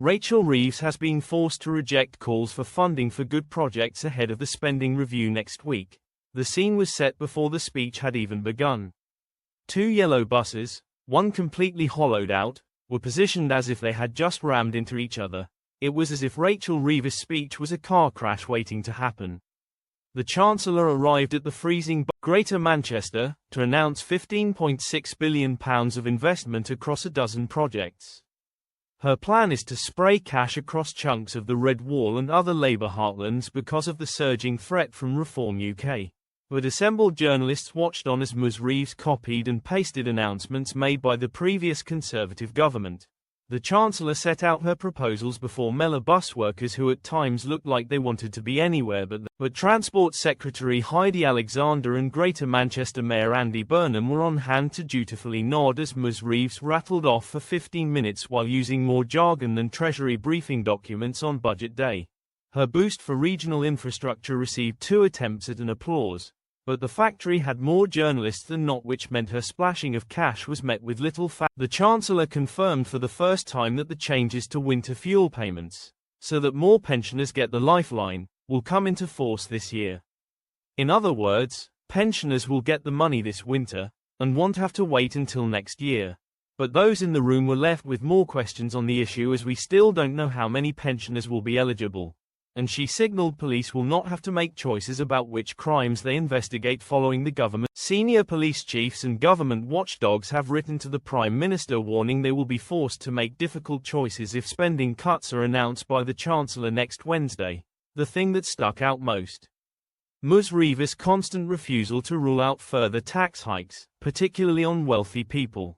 Rachel Reeves has been forced to reject calls for funding for good projects ahead of the spending review next week. The scene was set before the speech had even begun. Two yellow buses, one completely hollowed out, were positioned as if they had just rammed into each other. It was as if Rachel Reeves' speech was a car crash waiting to happen. The Chancellor arrived at the freezing Greater Manchester to announce £15.6 billion of investment across a dozen projects. Her plan is to spray cash across chunks of the Red Wall and other Labour heartlands because of the surging threat from Reform UK. But assembled journalists watched on as Ms. Reeves copied and pasted announcements made by the previous Conservative government. The Chancellor set out her proposals before Mellor bus workers who at times looked like they wanted to be anywhere but Transport Secretary Heidi Alexander and Greater Manchester Mayor Andy Burnham were on hand to dutifully nod as Ms. Reeves rattled off for 15 minutes while using more jargon than Treasury briefing documents on Budget Day. Her boost for regional infrastructure received 2 attempts at an applause. But the factory had more journalists than not, which meant her splashing of cash was met with little The Chancellor confirmed for the first time that the changes to winter fuel payments, so that more pensioners get the lifeline, will come into force this year. In other words, pensioners will get the money this winter, and won't have to wait until next year. But those in the room were left with more questions on the issue, as we still don't know how many pensioners will be eligible. And she signaled police will not have to make choices about which crimes they investigate following the government. Senior police chiefs and government watchdogs have written to the Prime Minister warning they will be forced to make difficult choices if spending cuts are announced by the Chancellor next Wednesday. The thing that stuck out most: Ms. Reeves' constant refusal to rule out further tax hikes, particularly on wealthy people.